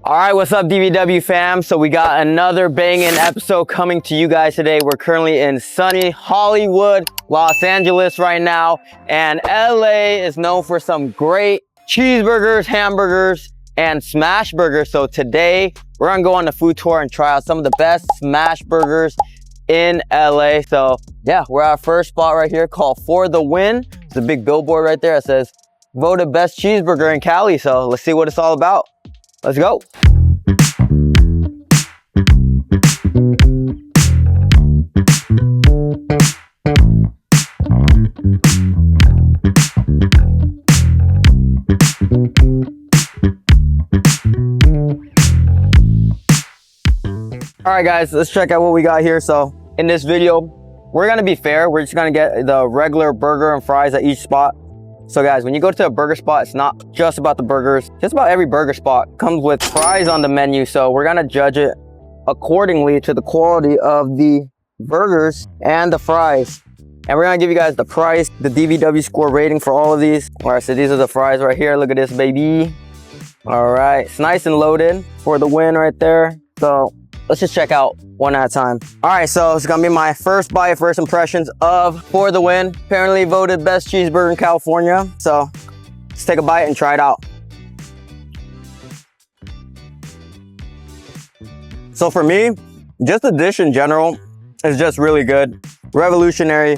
All right, what's up, DVW fam? So we got another banging episode coming to you guys today. We're currently in sunny Hollywood, Los Angeles right now, and LA is known for some great cheeseburgers, hamburgers, and smash burgers. So today we're gonna go on a food tour and try out some of the best smash burgers in LA. So yeah, we're at our first spot right here called For the Win. There's a big billboard right there that says voted best cheeseburger in Cali. So let's see what it's all about. Let's go. All right, guys, let's check out what we got here. So in this video, we're gonna be fair. We're just gonna get the regular burger and fries at each spot. So guys, when you go to a burger spot, it's not just about the burgers. Just about every burger spot comes with fries on the menu. So we're gonna judge it accordingly to the quality of the burgers and the fries. And we're gonna give you guys the price, the DVW score rating for all of these. All right, so these are the fries right here. Look at this, baby. All right, it's nice and loaded For the Win right there. So let's just check out one at a time. All right, so it's gonna be my first bite, first impressions of For the Win. Apparently voted best cheeseburger in California. So let's take a bite and try it out. So for me, just the dish in general is just really good. Revolutionary.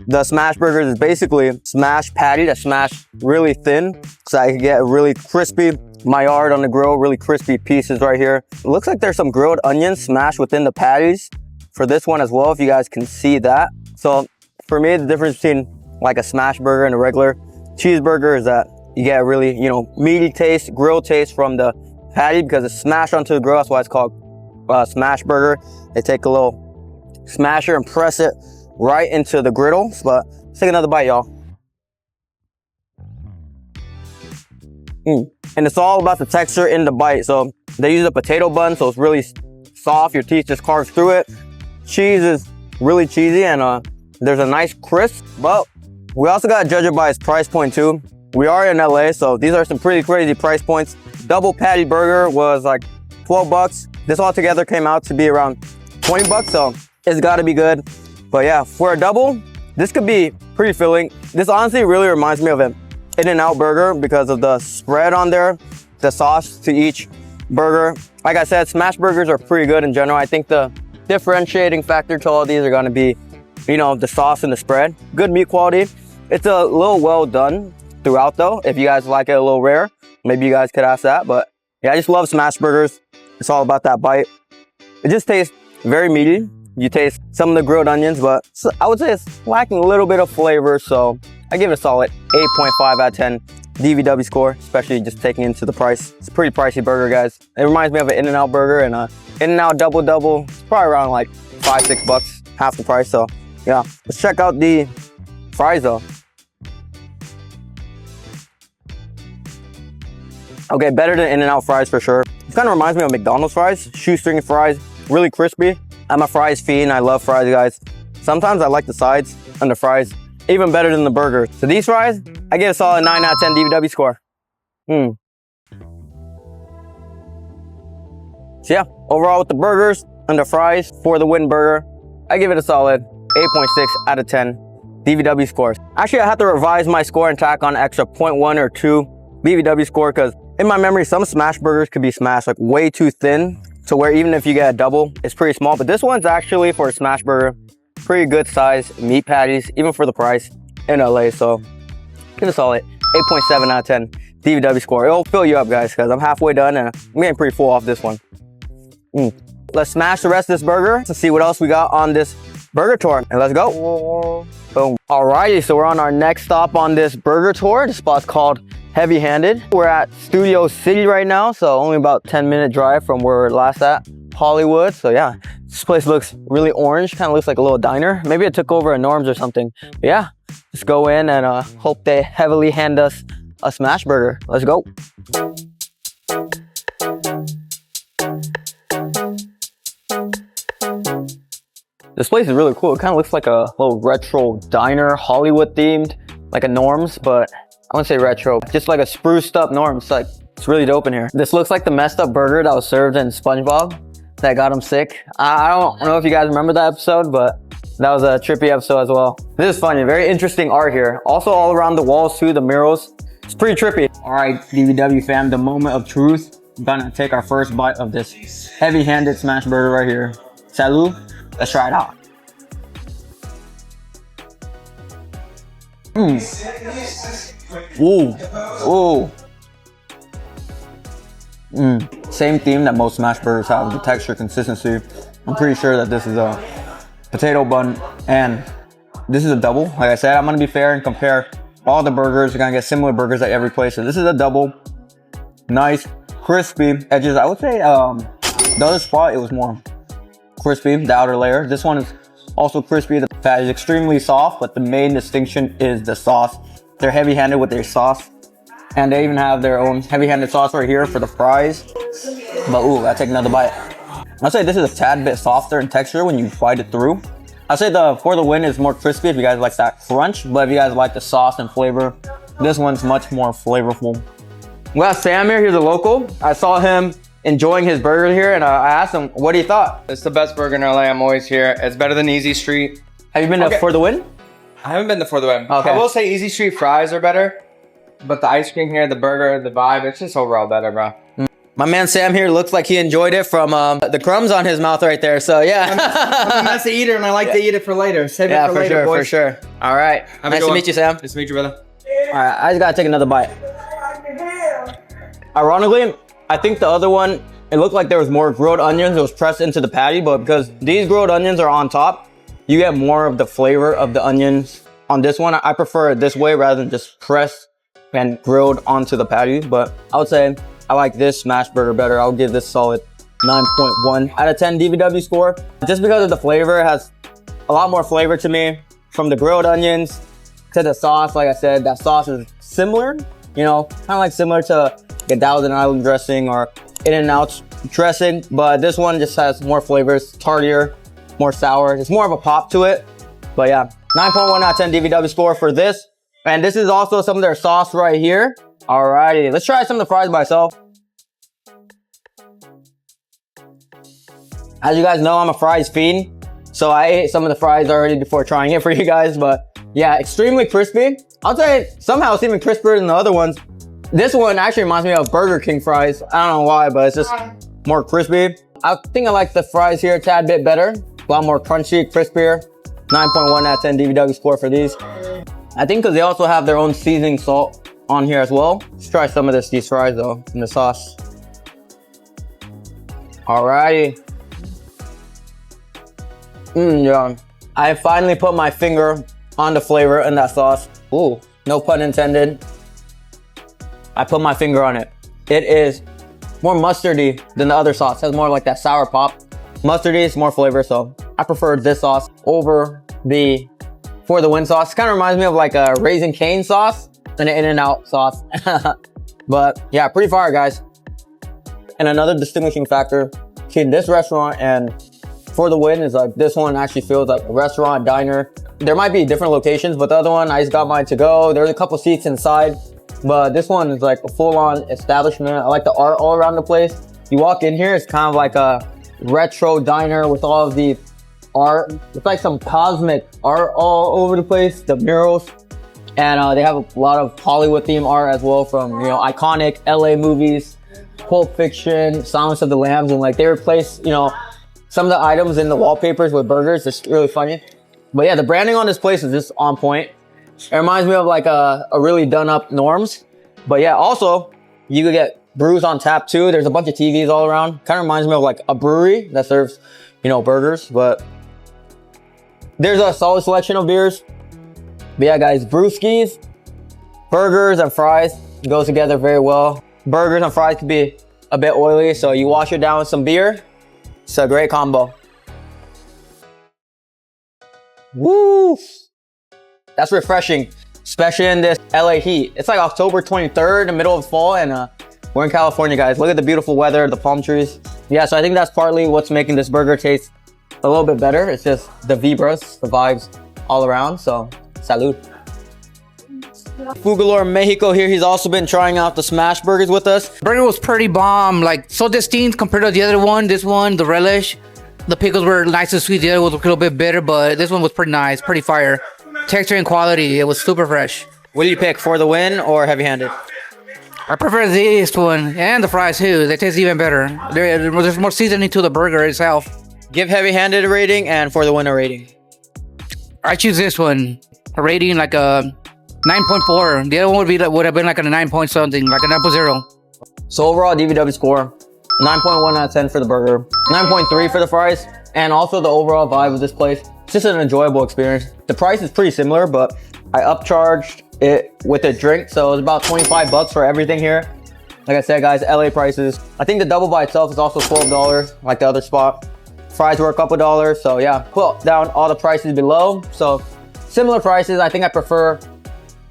The smash burgers is basically smash patty that's smashed really thin so I can get really crispy Maillard on the grill, really crispy pieces right here. It looks like there's some grilled onions smashed within the patties for this one as well, if you guys can see that. So for me, the difference between like a smash burger and a regular cheeseburger is that you get a really, meaty taste, grill taste from the patty because it's smashed onto the grill. That's why it's called smash burger. They take a little smasher and press it right into the griddle. But let's take another bite, y'all. And it's all about the texture in the bite. So they use a potato bun, so it's really soft. Your teeth just carves through it. Cheese is really cheesy, and there's a nice crisp. But we also got to judge it by its price point too. We are in LA, so these are some pretty crazy price points. Double patty burger was like 12 bucks. This all together came out to be around 20 bucks, so it's got to be good. But yeah, for a double, this could be pretty filling. This honestly really reminds me of an In-N-Out burger because of the spread on there, the sauce to each burger. Like I said, smash burgers are pretty good in general. I think the differentiating factor to all these are going to be, the sauce and the spread. Good meat quality. It's a little well done throughout though. If you guys like it a little rare, maybe you guys could ask that. But yeah, I just love smash burgers. It's all about that bite. It just tastes very meaty. You taste some of the grilled onions, but I would say it's lacking a little bit of flavor. So I give it a solid 8.5 out of 10 DVW score, especially just taking into the price. It's a pretty pricey burger, guys. It reminds me of an In-N-Out burger, and In-N-Out double. It's probably around like $5-6 bucks, half the price. So yeah, let's check out the fries though. Okay, better than In-N-Out fries for sure. It kind of reminds me of McDonald's fries, shoestring fries, really crispy. I'm a fries fiend. I love fries, guys. Sometimes I like the sides and the fries even better than the burger. So these fries, I give a solid 9 out of 10 DVW score. So yeah, overall with the burgers and the fries For the Win burger, I give it a solid 8.6 out of 10 DVW scores. Actually, I have to revise my score and tack on extra 0.1 or 2 DVW score because in my memory, some smash burgers could be smashed like way too thin to where even if you get a double, it's pretty small. But this one's actually, for a smash burger, pretty good size meat patties, even for the price in LA. So give it a solid 8.7 out of 10 DVW score. It'll fill you up, guys, because I'm halfway done and I'm getting pretty full off this one. Let's smash the rest of this burger to see what else we got on this burger tour. And let's go. Boom. Alrighty, so we're on our next stop on this burger tour. The spot's called Heavy Handed. We're at Studio City right now, so only about 10-minute drive from where we're last at, Hollywood. So yeah, this place looks really orange, kind of looks like a little diner. Maybe it took over a Norm's or something. But yeah, let's go in and hope they heavily hand us a smash burger. Let's go. This place is really cool. It kind of looks like a little retro diner, Hollywood themed, like a Norm's, but I wouldn't say retro, just like a spruced up Norm's. Like It's really dope in here. This looks like the messed up burger that was served in SpongeBob that got him sick. I don't know if you guys remember that episode, but that was a trippy episode as well. This is funny, very interesting art here. Also all around the walls too, the murals. It's pretty trippy. All right, DVW fam, the moment of truth. I'm gonna take our first bite of this heavy-handed smash burger right here. Salud, let's try it out. Ooh. Same theme that most smash burgers have, the texture, consistency. I'm pretty sure that this is a potato bun and this is a double. Like I said, I'm gonna be fair and compare all the burgers. You're gonna get similar burgers at every place. So this is a double, nice, crispy edges. I would say the other spot, it was more crispy, the outer layer. This one is also crispy. The fat is extremely soft, but the main distinction is the sauce. They're heavy-handed with their sauce. And they even have their own heavy-handed sauce right here for the fries. But ooh, I'll take another bite. I'd say this is a tad bit softer in texture when you bite it through. I'd say the For the Win is more crispy if you guys like that crunch, but if you guys like the sauce and flavor, this one's much more flavorful. We got Sam here, he's a local. I saw him enjoying his burger here and I asked him what he thought. It's the best burger in LA, I'm always here. It's better than Easy Street. Have you been to For the Win? I haven't been to For the Win. Okay. I will say Easy Street fries are better, but the ice cream here, the burger, the vibe, it's just overall better, bro. My man Sam here looks like he enjoyed it from the crumbs on his mouth right there. So yeah. I'm a messy eater and I like to eat it for later. Save it for later, boys. For sure. All right. Nice to meet you, Sam. Nice to meet you, brother. All right, I just gotta take another bite. Ironically, I think the other one, it looked like there was more grilled onions. It was pressed into the patty, but because these grilled onions are on top, you get more of the flavor of the onions on this one. I prefer it this way rather than just pressed and grilled onto the patty. But I would say I like this smash burger better. I'll give this solid 9.1 out of 10 DVW score. Just because of the flavor, it has a lot more flavor to me. From the grilled onions to the sauce, like I said, that sauce is similar, you know, kind of like similar to a Thousand Island dressing or In-N-Out dressing, but this one just has more flavors, tartier, more sour. It's more of a pop to it. But yeah, 9.1 out of 10 DVW score for this. And this is also some of their sauce right here. Alrighty, let's try some of the fries myself. As you guys know, I'm a fries fiend, so I ate some of the fries already before trying it for you guys. But yeah, extremely crispy. I'll say somehow it's even crisper than the other ones. This one actually reminds me of Burger King fries. I don't know why, but it's just more crispy. I think I like the fries here a tad bit better. A lot more crunchy, crispier. 9.1 out of 10 DVW score for these. I think because they also have their own seasoning salt on here as well. Let's try some of these fries though, in the sauce. Alrighty. Yeah. I finally put my finger on the flavor in that sauce. Ooh, no pun intended. I put my finger on it. It is more mustardy than the other sauce. It has more like that sour pop. Mustardy is more flavor, so I prefer this sauce over the For the Win sauce. It kind of reminds me of like a Raising Cane sauce and an In-N-Out sauce. But yeah, pretty fire, guys. And another distinguishing factor between this restaurant and For the Win is like this one actually feels like a restaurant, diner. There might be different locations, but the other one, I just got mine to go. There's a couple seats inside, but this one is like a full-on establishment. I like the art all around the place. You walk in here, it's kind of like a retro diner with all of the art. It's like some cosmic art all over the place, the murals. And they have a lot of Hollywood themed art as well from, you know, iconic LA movies, Pulp Fiction, Silence of the Lambs, and like they replace, you know, some of the items in the wallpapers with burgers. It's really funny. But yeah, the branding on this place is just on point. It reminds me of like a really done up Norms. But yeah, also you could get brews on tap too. There's a bunch of TVs all around. Kind of reminds me of like a brewery that serves, you know, burgers. But there's a solid selection of beers. But yeah, guys, brewskis, burgers and fries go together very well. Burgers and fries can be a bit oily, so you wash it down with some beer. It's a great combo. Woo! That's refreshing, especially in this LA heat. It's like October 23rd, the middle of fall, and we're in California, guys. Look at the beautiful weather, the palm trees. Yeah, so I think that's partly what's making this burger taste a little bit better. It's just the vibras, the vibes all around. So, salud. Fugalore Mexico here. He's also been trying out the smash burgers with us. Burger was pretty bomb, like so distinct compared to the other one. This one, the relish, the pickles were nice and sweet. The other was a little bit bitter, but this one was pretty nice, pretty fire. Texture and quality, it was super fresh. What do you pick, for the win or heavy-handed? I prefer this one and the fries too. They taste even better. There's more seasoning to the burger itself. Give heavy-handed a rating and for the win a rating. I choose this one. A rating like a 9.4. The other one would have been like a 9 point something, like a 9.0. So overall DVW score, 9.1 out of 10 for the burger, 9.3 for the fries, and also the overall vibe of this place. It's just an enjoyable experience. The price is pretty similar, but I upcharged it with a drink, so it's about 25 bucks for everything here. Like I said, guys, LA prices. I think the double by itself is also $12, like the other spot. Fries were a couple dollars, so yeah. Put down all the prices below. So similar prices. I think I prefer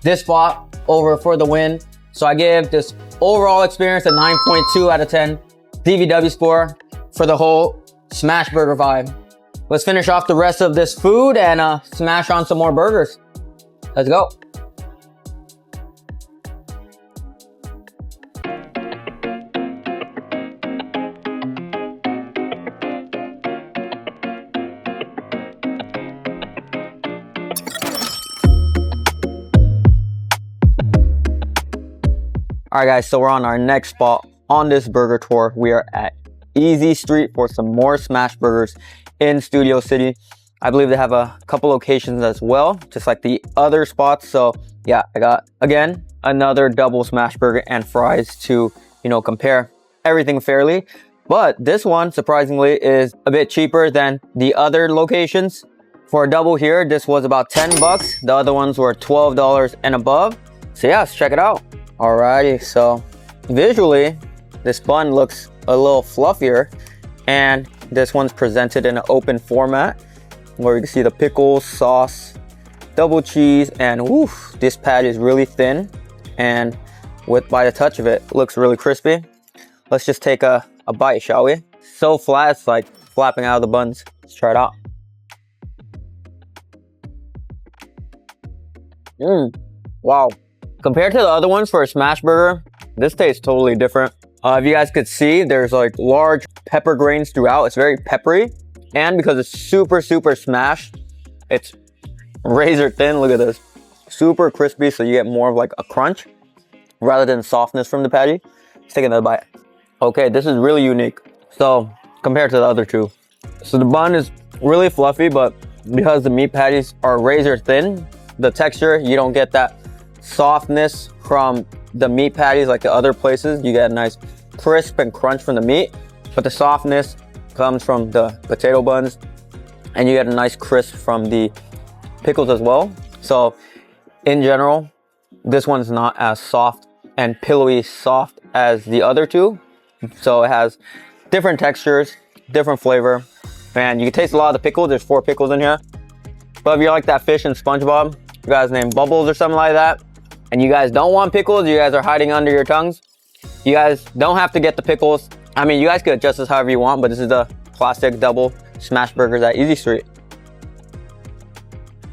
this spot over for the win. So I give this overall experience a 9.2 out of 10 DVW score for the whole smash burger vibe. Let's finish off the rest of this food and smash on some more burgers. Let's go. All right, guys, so we're on our next spot on this burger tour. We are at Easy Street for some more smash burgers in Studio City. I believe they have a couple locations as well, just like the other spots. So yeah, I got, again, another double smash burger and fries to, compare everything fairly. But this one, surprisingly, is a bit cheaper than the other locations. For a double here, this was about 10 bucks. The other ones were $12 and above. So yeah, let's check it out. Alrighty, so visually, this bun looks a little fluffier, and this one's presented in an open format where you can see the pickles, sauce, double cheese, and woof, this patty is really thin, and by the touch of it, it looks really crispy. Let's just take a bite, shall we? So flat, it's like flapping out of the buns. Let's try it out. Wow. Compared to the other ones for a smash burger, this tastes totally different. If you guys could see, there's like large pepper grains throughout. It's very peppery. And because it's super, super smashed, it's razor thin. Look at this. Super crispy, so you get more of like a crunch rather than softness from the patty. Let's take another bite. Okay, this is really unique. So compared to the other two. So the bun is really fluffy, but because the meat patties are razor thin, the texture, you don't get that softness from the meat patties like the other places. You get a nice crisp and crunch from the meat, but the softness comes from the potato buns, and you get a nice crisp from the pickles as well. So in general, this one's not as soft and pillowy soft as the other two. So it has different textures, different flavor, and you can taste a lot of the pickles. There's 4 pickles in here. But if you like that fish in SpongeBob, you guys named Bubbles or something like that, and you guys don't want pickles, you guys are hiding under your tongues, you guys don't have to get the pickles. I mean, you guys could adjust this however you want, but this is the classic double smash burgers at Easy Street.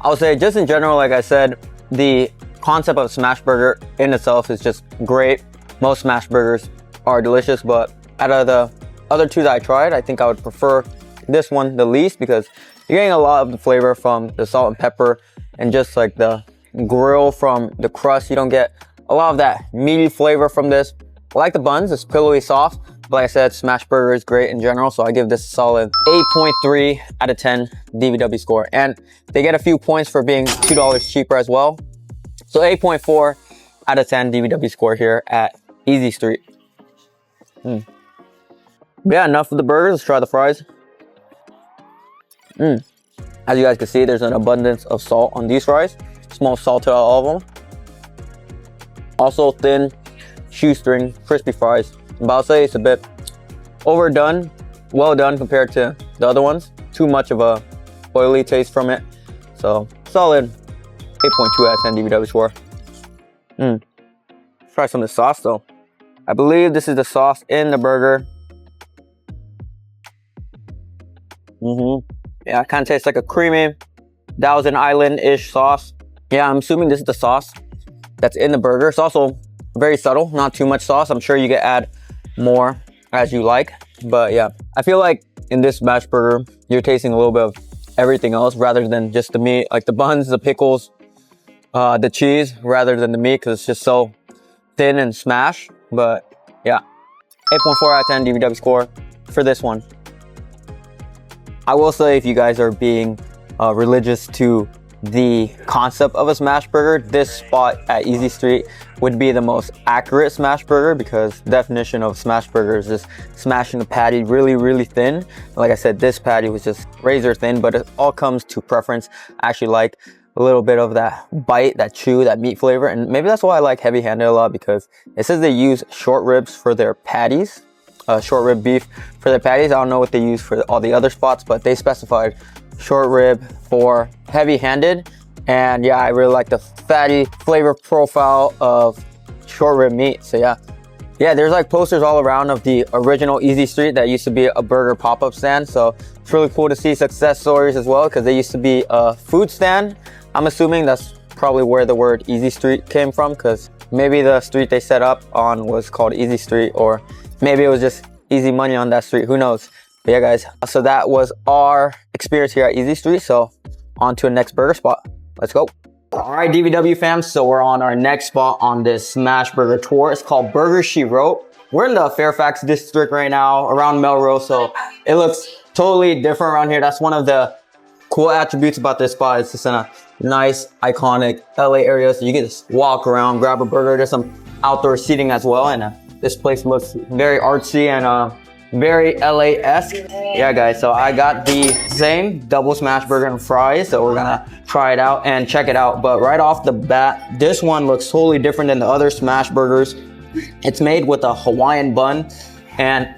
I would say just in general, like I said, the concept of smash burger in itself is just great. Most smash burgers are delicious, but out of the other two that I tried, I think I would prefer this one the least because you're getting a lot of the flavor from the salt and pepper and just like the grill from the crust. You don't get a lot of that meaty flavor from this. I like the buns, it's pillowy soft. But like I said, smash burger is great in general, so I give this a solid 8.3 out of 10 DVW score. And they get a few points for being $2 cheaper as well. So 8.4 out of 10 DVW score here at Easy Street. Yeah, enough of the burgers. Let's try the fries. As you guys can see, there's an abundance of salt on these fries. Small salt to all of them. Also thin, shoestring, crispy fries. But I'll say it's a bit overdone, well done compared to the other ones. Too much of a oily taste from it. So solid 8.2 out of 10 DVW score. Let's try some of the sauce though. I believe this is the sauce in the burger. Yeah, it kind of tastes like a creamy Thousand Island-ish sauce. Yeah, I'm assuming this is the sauce. that's in the burger. It's also very subtle, not too much sauce. I'm sure you can add more as you like. But yeah, I feel like in this smash burger, you're tasting a little bit of everything else rather than just the meat, like the buns, the pickles, the cheese, rather than the meat, because it's just so thin and smashed. But yeah, 8.4 out of 10 DVW score for this one. I will say, if you guys are being religious to the concept of a smash burger, this spot at Easy Street would be the most accurate smash burger, because the definition of smash burger is just smashing the patty really thin. Like I said, this patty was just razor thin, but it all comes to preference. I actually like a little bit of that bite, that chew, that meat flavor, and maybe that's why I like heavy handed a lot, because it says they use short ribs for their patties, short rib beef for their patties. I don't know what they use for all the other spots, but they specified short rib for heavy-handed. And yeah, I really like the fatty flavor profile of short rib meat. So yeah, there's like posters all around of the original Easy Street that used to be a burger pop-up stand. So it's really cool to see success stories as well, because they used to be a food stand. I'm assuming that's probably where the word Easy Street came from, because maybe the street they set up on was called Easy Street, or maybe it was just easy money on that street, who knows. But yeah guys, so that was our experience here at Easy Street. So on to the next burger spot. Let's go. All right, DVW fam, so we're on our next spot on this smash burger tour. It's called Burger Sheow. We're in the Fairfax district right now, around Melrose, so it looks totally different around here. That's one of the cool attributes about this spot. It's just in a nice, iconic LA area, so you can just walk around, grab a burger. There's some outdoor seating as well, and this place looks very artsy and very LA-esque. Yeah guys, so I got the same double smash burger and fries, so we're gonna try it out and check it out. But right off the bat, this one looks totally different than the other smash burgers. It's made with a Hawaiian bun, and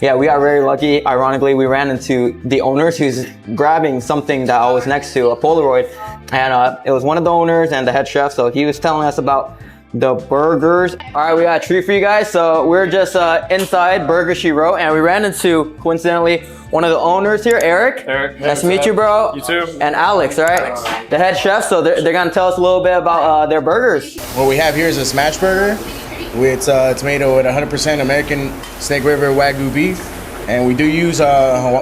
yeah, we got very lucky. Ironically, we ran into the owners who's grabbing something that I was next to, a Polaroid, and it was one of the owners and the head chef, so he was telling us about the burgers. All right, we got a treat for you guys. So we're just inside Burger Sheow, and we ran into, coincidentally, one of the owners here, Eric. Nice to meet you, bro. You too. And Alex, all right? The head chef. So they're gonna tell us a little bit about their burgers. What we have here is a smash burger. It's made with 100% American Snake River Wagyu beef, and we do use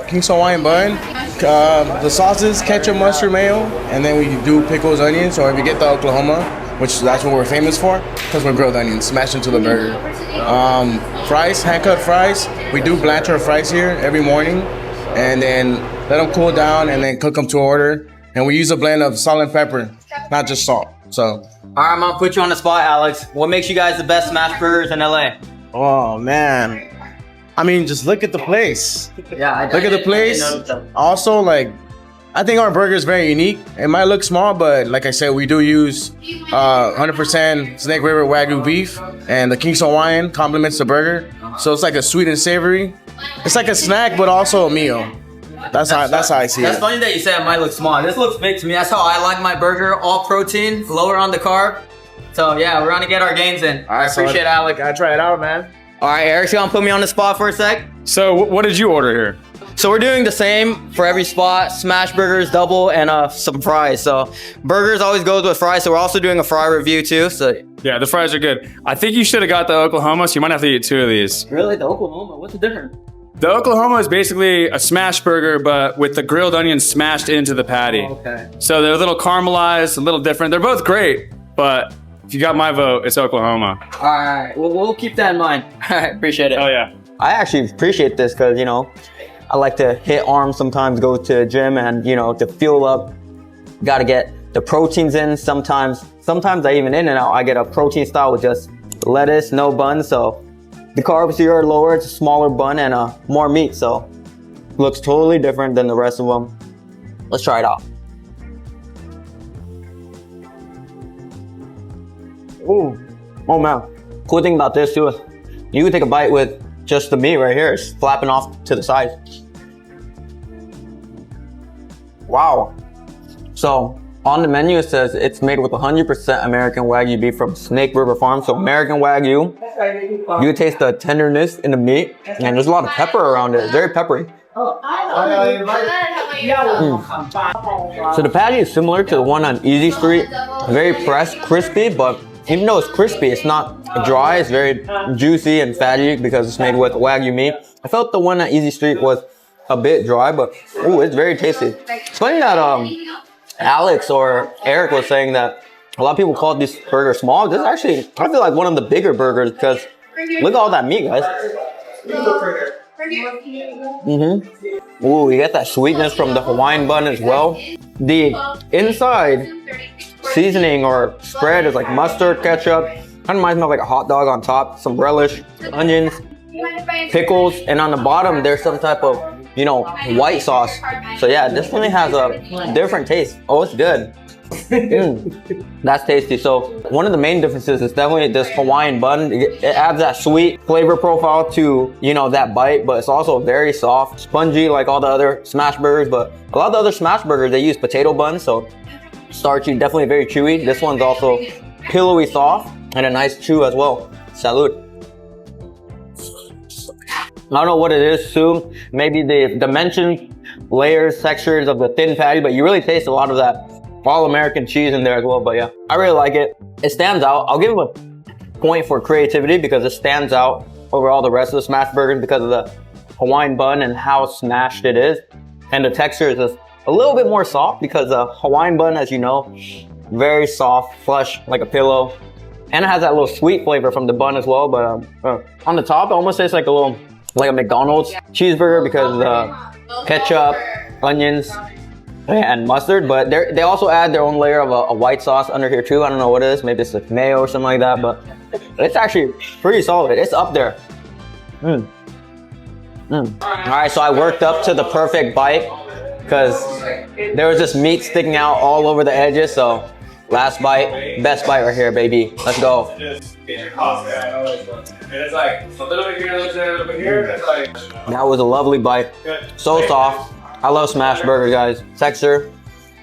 King's Hawaiian bun. The sauces, ketchup, mustard, mayo, and then we do pickles, onions, or if you get the Oklahoma, which that's what we're famous for, because we're grilled onions smashed into the burger. Fries, hand-cut fries. We do blanch our fries here every morning, and then let them cool down, and then cook them to order. And we use a blend of salt and pepper, not just salt. So. All right, I'm gonna put you on the spot, Alex. What makes you guys the best smash burgers in LA? Oh man, I mean, just look at the place. Yeah, look at the place. Also, like, I think our burger is very unique. It might look small, but like I said, we do use 100% Snake River Wagyu beef, and the King's Hawaiian complements the burger. So it's like a sweet and savory. It's like a snack, but also a meal. That's how I see it. That's funny that you said it might look small. This looks big to me. That's how I like my burger. All protein, lower on the carb. So yeah, we're gonna get our gains in. All right, appreciate it, Alex. Gotta try it out, man. All right, Eric's gonna put me on the spot for a sec. So what did you order here? So we're doing the same for every spot, smash burgers, double, and some fries. So burgers always goes with fries, so we're also doing a fry review too. So Yeah, the fries are good. I think you should have got the Oklahoma, so you might have to eat 2 of these. really, the Oklahoma, what's the difference? The Oklahoma is basically a smash burger, but with the grilled onions smashed into the patty. Okay. So they're a little caramelized, a little different. They're both great, but if you got my vote, it's Oklahoma. All right, we'll keep that in mind. All right, appreciate it. Oh yeah. I actually appreciate this because, you know, I like to hit arms sometimes, go to the gym, and, you know, to fuel up, got to get the proteins in. Sometimes I even in and out, I get a protein style with just lettuce, no bun. So the carbs here are lower, it's a smaller bun and more meat. So looks totally different than the rest of them. Let's try it out. Ooh, oh man. Cool thing about this too is you can take a bite with just the meat right here. It's flapping off to the side. Wow. So on the menu, it says it's made with 100% American Wagyu beef from Snake River Farm. So American Wagyu, you taste the tenderness in the meat, and there's a lot of pepper around it. It's very peppery. So the patty is similar to the one on Easy Street. Very pressed, crispy, but even though it's crispy, it's not dry. It's very juicy and fatty because it's made with Wagyu meat. I felt the one at Easy Street was a bit dry, but ooh, it's very tasty. It's funny that Alex or Eric was saying that a lot of people call this burger small. This is actually, I feel like one of the bigger burgers because look at all that meat, guys. Ooh, you get that sweetness from the Hawaiian bun as well. The inside seasoning or spread is like mustard, ketchup. Kind of reminds me of like a hot dog on top, some relish, onions, pickles, and on the bottom there's some type of, you know, white sauce. So yeah, this really has a different taste. Oh, it's good. That's tasty. So one of the main differences is definitely this Hawaiian bun. It adds that sweet flavor profile to, you know, that bite, but it's also very soft, spongy like all the other smash burgers. But a lot of the other smash burgers, they use potato buns, so starchy, definitely very chewy. This one's also pillowy soft and a nice chew as well. Salud. I don't know what it is, Sue. Maybe the dimensions, layers, textures of the thin patty, but you really taste a lot of that all-American cheese in there as well. But yeah, I really like it. It stands out. I'll give it a point for creativity because it stands out over all the rest of the smash burgers because of the Hawaiian bun and how smashed it is. And the texture is just a little bit more soft because the Hawaiian bun, as you know, very soft, flush, like a pillow. And it has that little sweet flavor from the bun as well. But on the top, it almost tastes like a McDonald's cheeseburger because of the ketchup, onions, and mustard. But they also add their own layer of a white sauce under here too. I don't know what it is. Maybe it's like mayo or something like that. But it's actually pretty solid. It's up there. All right, so I worked up to the perfect bite because there was just meat sticking out all over the edges. So last bite, best bite right here, baby. Let's go. That was a lovely bite. So soft. I love smash burger, guys. Texture,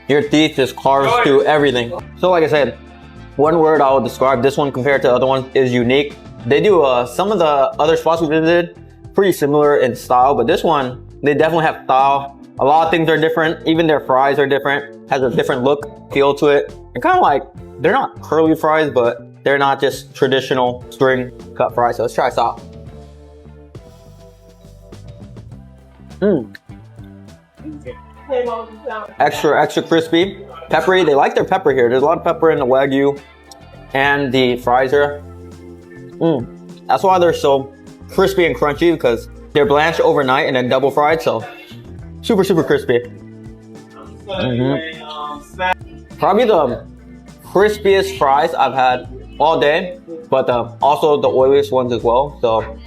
your teeth just carves through everything. So like I said, one word I would describe this one compared to the other ones is unique. They do some of the other spots we visited pretty similar in style, but this one, they definitely have style. A lot of things are different. Even their fries are different. Has a different look, feel to it. And kind of like, they're not curly fries, but they're not just traditional string cut fries. So let's try this out. Extra crispy, peppery. They like their pepper here. There's a lot of pepper in the Wagyu and the fries here. That's why they're so crispy and crunchy because they're blanched overnight and then double fried. So super crispy. Probably the crispiest fries I've had all day, but also the oiliest ones as well. So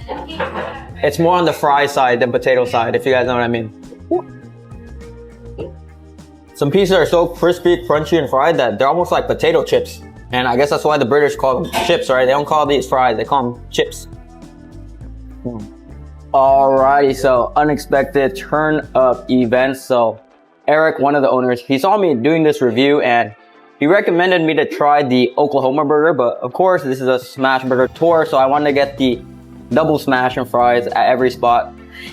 it's more on the fry side than potato side, if you guys know what I mean. Some pieces are so crispy, crunchy, and fried that they're almost like potato chips. And I guess that's why the British call them chips, right? They don't call these fries, they call them chips. Alrighty, so unexpected turn of events. So Eric, one of the owners, he saw me doing this review and he recommended me to try the Oklahoma burger, but of course this is a smash burger tour, so I wanted to get the double smash and fries at every spot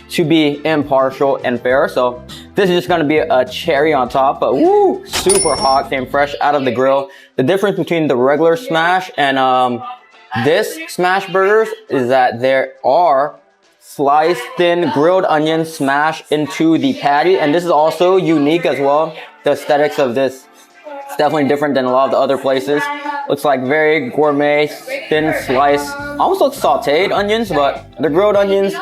to be impartial and fair. So this is just gonna be a cherry on top, but woo, super hot, came fresh out of the grill. The difference between the regular smash and this smash burgers is that there are sliced thin grilled onions smashed into the patty, and this is also unique as well. The aesthetics of this, it's definitely different than a lot of the other places. Looks like very gourmet, thin slice, almost looks sauteed onions, but the grilled onions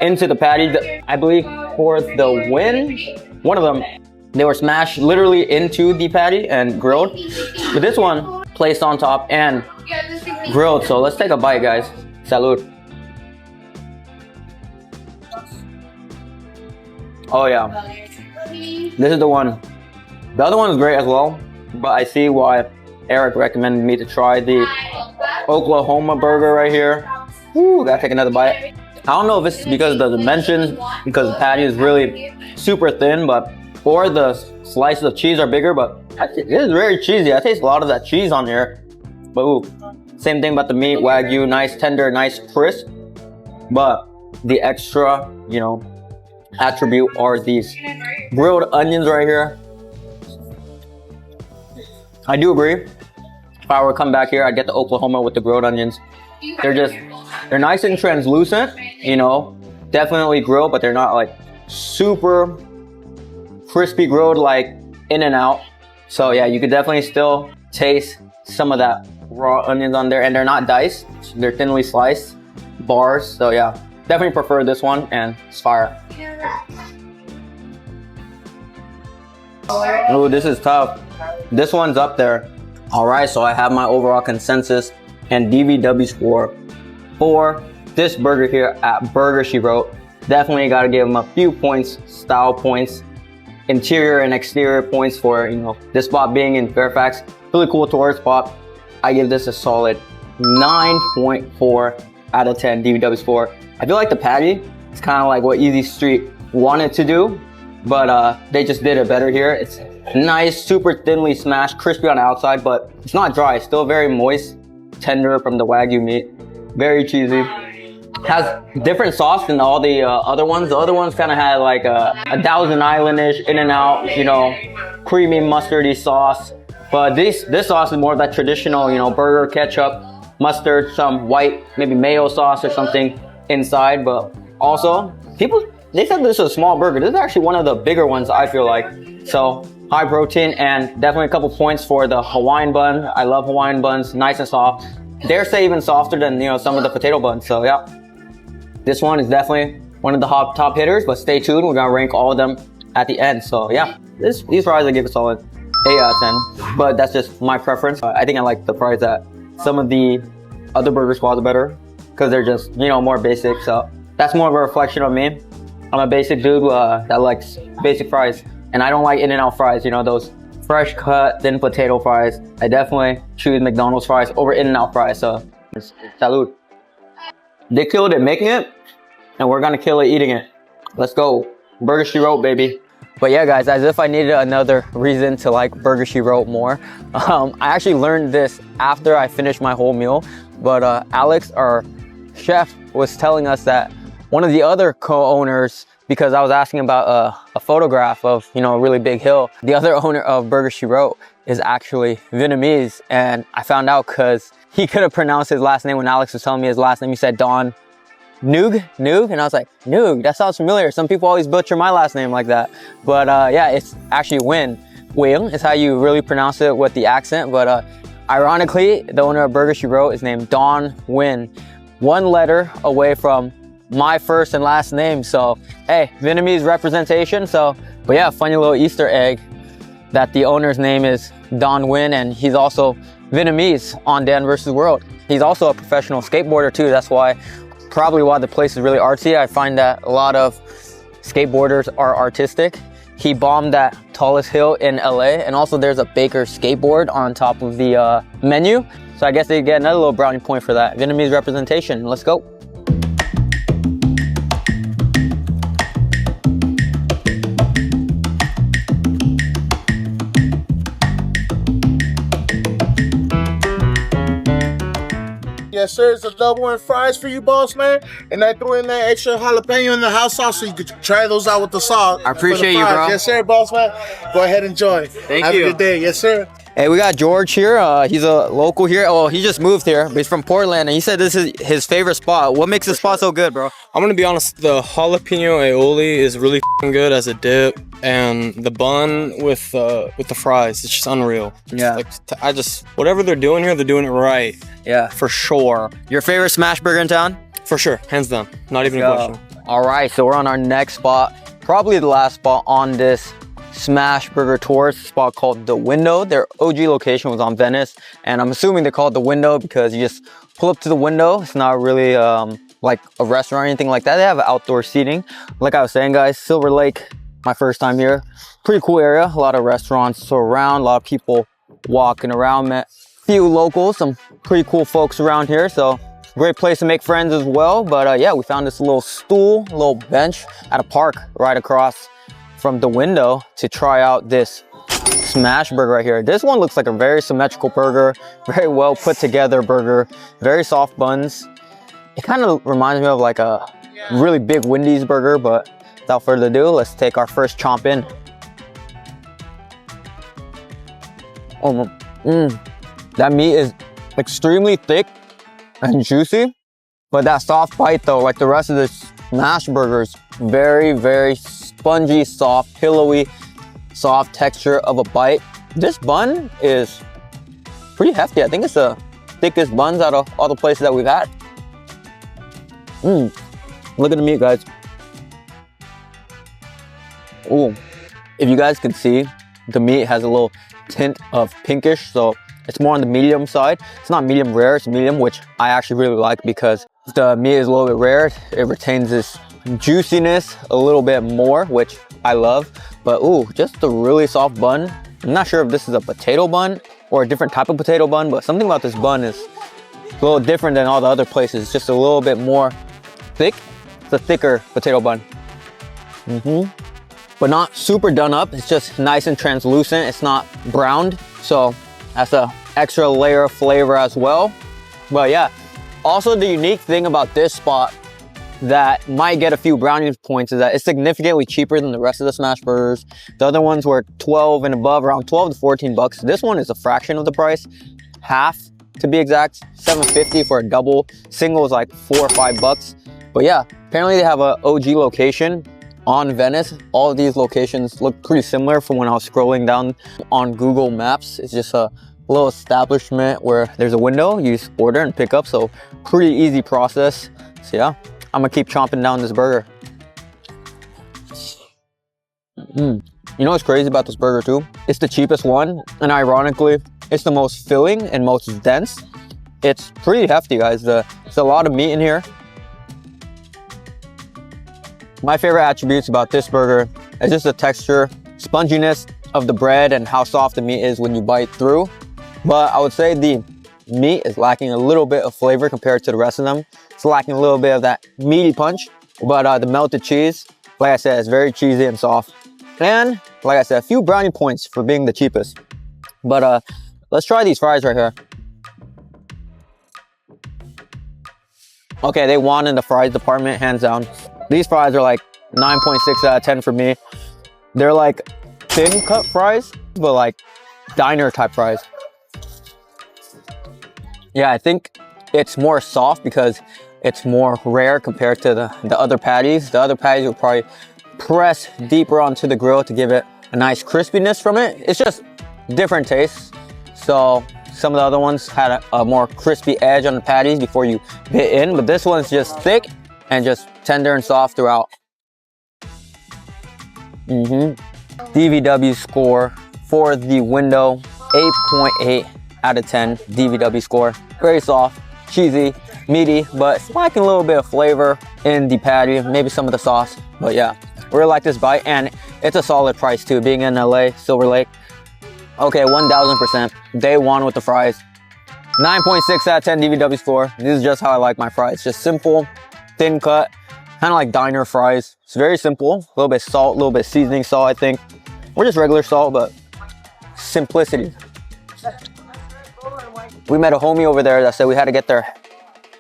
into the patty. I believe for the win, one of them, they were smashed literally into the patty and grilled, but this one placed on top and grilled. So let's take a bite, guys. Salud. Oh yeah, this is the one. The other one is great as well, but I see why Eric recommended me to try the Oklahoma burger right here. Woo, gotta take another bite. I don't know if it's because of the dimensions, because the patty is really super thin, but or the slices of cheese are bigger, but it is very cheesy. I taste a lot of that cheese on here. But ooh, same thing about the meat, Wagyu, nice tender, nice crisp. But the extra, you know, attribute are these grilled onions right here. I do agree. If I were to come back here, I'd get the Oklahoma with the grilled onions. They're nice and translucent, you know, definitely grilled, but they're not like super crispy grilled like In-N-Out. So yeah, you could definitely still taste some of that raw onions on there, and they're not diced, they're thinly sliced bars. So yeah, definitely prefer this one, and it's fire. Oh, this is tough. This one's up there. All right, so I have my overall consensus and DVW score for this burger here at Burger She Wrote. Definitely got to give them a few points, style points, interior and exterior points for, you know, this spot being in Fairfax. Really cool tourist spot. I give this a solid 9.4 out of 10 DVW score. I feel like the patty is kind of like what Easy Street wanted to do, but they just did it better here. It's nice, super thinly smashed, crispy on the outside, but it's not dry. It's still very moist, tender from the Wagyu meat. Very cheesy. Has different sauce than all the other ones. The other ones kind of had like a Thousand Island-ish, In-N-Out, you know, creamy mustardy sauce. But this sauce is more of that traditional, you know, burger, ketchup, mustard, some white, maybe mayo sauce or something inside. But also, they said this was a small burger. This is actually one of the bigger ones, I feel like. So high protein, and definitely a couple points for the Hawaiian bun. I love Hawaiian buns, nice and soft. Dare say even softer than, you know, some of the potato buns. So yeah, this one is definitely one of the top hitters, but stay tuned. We're gonna rank all of them at the end. So yeah, these fries I give a solid 8 out of 10, but that's just my preference. I think I like the fries that some of the other burger spots are better because they're just, you know, more basic. So that's more of a reflection of me. I'm a basic dude that likes basic fries, and I don't like In-N-Out fries, you know, those fresh cut thin potato fries. I definitely choose McDonald's fries over In-N-Out fries. So salud. They killed it making it, and we're gonna kill it eating it. Let's go. Burger She Wrote, baby. But yeah, guys, as if I needed another reason to like Burger She Wrote more. I actually learned this after I finished my whole meal. But Alex, our chef, was telling us that one of the other co-owners, because I was asking about a photograph of, you know, a really big hill. The other owner of Burger She Wrote is actually Vietnamese. And I found out because he couldn't pronounce his last name when Alex was telling me his last name. He said Don Noog, and I was like, Noog, that sounds familiar. Some people always butcher my last name like that. But yeah, it's actually Nguyen is how you really pronounce it with the accent. But ironically, the owner of Burger She Wrote is named Don Nguyen. One letter away from my first and last name. So hey, Vietnamese representation. So, but yeah, funny little Easter egg that the owner's name is Don Nguyen, and he's also Vietnamese on Dan vs. World. He's also a professional skateboarder too. That's probably why the place is really artsy. I find that a lot of skateboarders are artistic. He bombed that tallest hill in LA, and also there's a Baker skateboard on top of the menu. So I guess they get another little brownie point for that. Vietnamese representation. Let's go. Yes, sir. It's a double and fries for you, boss man. And I threw in that extra jalapeno in the house sauce so you could try those out with the sauce. I appreciate you, bro. Yes, sir, boss man. Go ahead and enjoy. Thank you. Have a good day. Yes, sir. Hey, we got George here. He's a local here. Oh, he just moved here, but he's from Portland, and he said this is his favorite spot. What makes this spot so good, bro? I'm gonna be honest, the jalapeno aioli is really good as a dip, and the bun with the fries, it's just unreal. Yeah. Whatever they're doing here, they're doing it right. Yeah. For sure. Your favorite smash burger in town? For sure, hands down. Not even a question. All right, so we're on our next spot, probably the last spot on this smash burger tour. It's a spot called The Window. Their OG location was on Venice, and I'm assuming they're called The Window because you just pull up to the window. It's not really like a restaurant or anything like that. They have outdoor seating. Like I was saying, guys, Silverlake, my first time here. Pretty cool area. A lot of restaurants around, a lot of people walking around. Met a few locals, some pretty cool folks around here. So great place to make friends as well. But yeah, we found this little stool, little bench at a park right across from The Window to try out this smash burger right here. This one looks like a very symmetrical burger, very well put together burger, very soft buns. It kind of reminds me of like a really big Wendy's burger, but without further ado, let's take our first chomp in. That meat is extremely thick and juicy, but that soft bite though, like the rest of the smash burgers, very, very spongy, soft, pillowy, soft texture of a bite. This bun is pretty hefty. I think it's the thickest buns out of all the places that we've had. Look at the meat, guys. Ooh, if you guys can see, the meat has a little tint of pinkish, so it's more on the medium side. It's not medium rare, it's medium, which I actually really like because the meat is a little bit rare. It retains this juiciness a little bit more, which I love. But ooh, just a really soft bun. I'm not sure if this is a potato bun or a different type of potato bun, but something about this bun is a little different than all the other places. It's just a little bit more thick. It's a thicker potato bun. But not super done up. It's just nice and translucent. It's not browned. So that's a extra layer of flavor as well. But yeah, also the unique thing about this spot that might get a few brownie points is that it's significantly cheaper than the rest of the smash burgers. The other ones were 12 and above, around 12 to 14 bucks. This one is a fraction of the price, half to be exact, $7.50 for a double. Single is like $4 or $5. But yeah, apparently they have a OG location on Venice. All of these locations look pretty similar from when I was scrolling down on Google Maps. It's just a little establishment where there's a window, you just order and pick up. So pretty easy process. So yeah, I'm gonna keep chomping down this burger. You know what's crazy about this burger too? It's the cheapest one, and ironically, it's the most filling and most dense. It's pretty hefty, guys. There's a lot of meat in here. My favorite attributes about this burger is just the texture, sponginess of the bread, and how soft the meat is when you bite through. But I would say the meat is lacking a little bit of flavor compared to the rest of them. It's lacking a little bit of that meaty punch. But the melted cheese, like I said, is very cheesy and soft. And like I said, a few brownie points for being the cheapest. But let's try these fries right here. Okay, they won in the fries department, hands down. These fries are like 9.6 out of 10 for me. They're like thin cut fries, but like diner type fries. Yeah, I think it's more soft because it's more rare compared to the other patties. The other patties will probably press deeper onto the grill to give it a nice crispiness from it. It's just different tastes. So some of the other ones had a more crispy edge on the patties before you bit in, but this one's just thick and just tender and soft throughout. DVW score for the window, 8.8 out of 10 DVW score. Very soft, cheesy, meaty, but lacking a little bit of flavor in the patty, maybe some of the sauce. But yeah, really like this bite, and it's a solid price too, being in LA, Silverlake. Okay, 1000%. Day one with the fries. 9.6 out of 10 DVW score. This is just how I like my fries. Just simple, thin cut, kind of like diner fries. It's very simple. A little bit of salt, a little bit of seasoning salt, I think. Or just regular salt, but simplicity. We met a homie over there that said we had to get their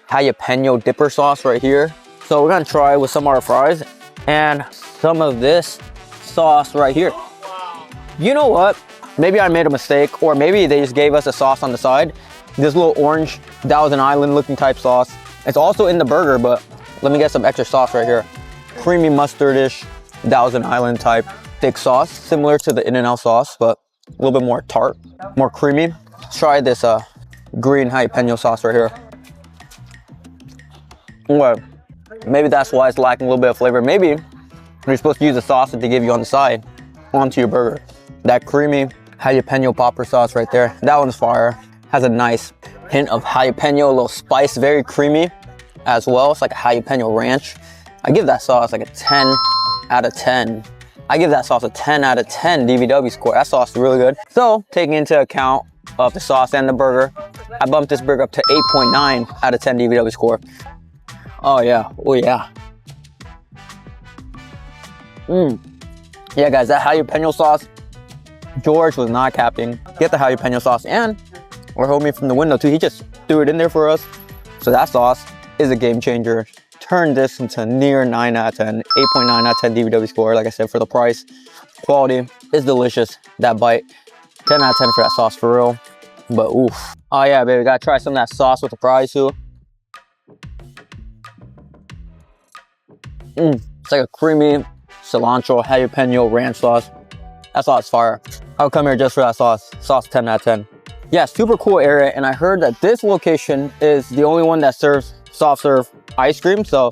jalapeno dipper sauce right here. So we're gonna try with some of our fries and some of this sauce right here. You know what? Maybe I made a mistake, or maybe they just gave us a sauce on the side. This little orange Thousand Island looking type sauce. It's also in the burger, but let me get some extra sauce right here. Creamy mustardish Thousand Island type thick sauce, similar to the In-N-Out sauce, but a little bit more tart, more creamy. Let's try this green jalapeno sauce right here. Well, maybe that's why it's lacking a little bit of flavor. Maybe you're supposed to use the sauce that they give you on the side onto your burger. That creamy jalapeno popper sauce right there, that one's fire. Has a nice hint of jalapeno, a little spice, very creamy as well. It's like a jalapeno ranch. I give that sauce like a 10 out of 10. I give that sauce a 10 out of 10 DVW score. That sauce is really good. So taking into account of the sauce and the burger, I bumped this burger up to 8.9 out of 10 DVW score. Oh yeah, oh yeah. Yeah guys, that jalapeno sauce, George was not capping. Get the jalapeno sauce, and our homie from the window too, he just threw it in there for us. So that sauce is a game changer. Turned this into near 9 out of 10, 8.9 out of 10 DVW score. Like I said, for the price, quality is delicious. That bite, 10 out of 10 for that sauce for real. but oof. Oh yeah, baby, gotta try some of that sauce with the fries too. It's like a creamy cilantro, jalapeno, ranch sauce. That sauce is fire. I would come here just for that sauce. Sauce 10 out of 10. Yeah, super cool area, and I heard that this location is the only one that serves soft serve ice cream, so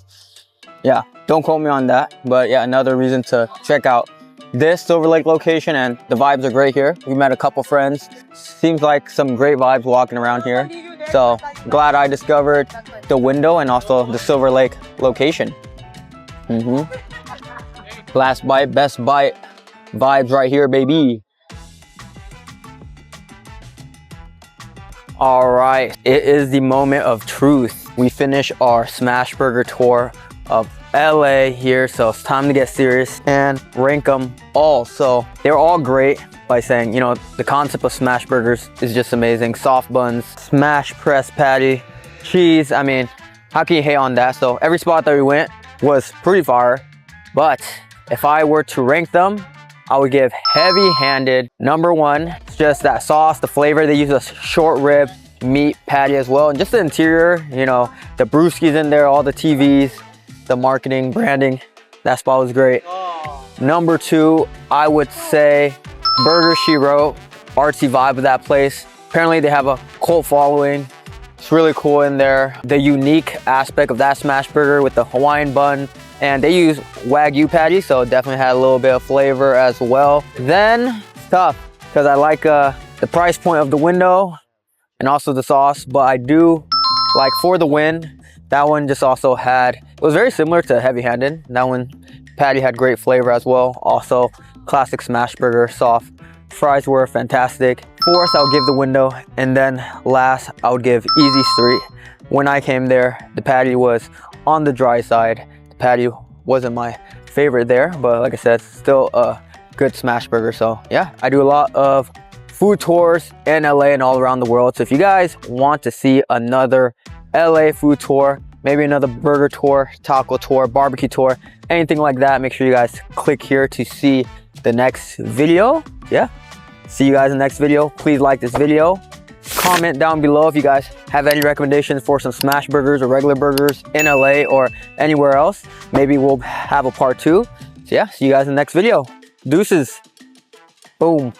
yeah, don't quote me on that, but yeah, another reason to check out this Silverlake location, and the vibes are great here. We met a couple friends. Seems like some great vibes walking around here. So glad I discovered the window and also the Silverlake location. Last bite, best bite. Vibes right here, baby. All right, it is the moment of truth. We finish our smash burger tour of LA here, so it's time to get serious and rank them all. So they're all great by saying, you know, the concept of smash burgers is just amazing. Soft buns, smash press patty, cheese. I mean, how can you hate on that? So every spot that we went was pretty fire, but if I were to rank them, I would give heavy-handed number one. It's just that sauce, the flavor. They use a short rib meat patty as well, and just the interior, you know, the brewskis in there, all the TVs, the marketing, branding. That spot was great. Number two, I would say Burger Sheow. Artsy vibe of that place. Apparently they have a cult following. It's really cool in there. The unique aspect of that smash burger with the Hawaiian bun, and they use Wagyu patty, so it definitely had a little bit of flavor as well. Then it's tough because I like the price point of the window and also the sauce, but I do like For the Win. That one just also had, it was very similar to Heavy Handed. That one, patty had great flavor as well. Also, classic smash burger, soft. Fries were fantastic. Fourth, I would give the window. And then last, I would give Easy Street. When I came there, the patty was on the dry side. The patty wasn't my favorite there, but like I said, still a good smash burger. So yeah, I do a lot of food tours in LA and all around the world. So if you guys want to see another LA food tour, maybe another burger tour, taco tour, barbecue tour, anything like that, make sure you guys click here to see the next video. Yeah, see you guys in the next video. Please like this video. Comment down below if you guys have any recommendations for some smash burgers or regular burgers in LA or anywhere else. Maybe we'll have a part 2. So yeah, see you guys in the next video. Deuces. Boom.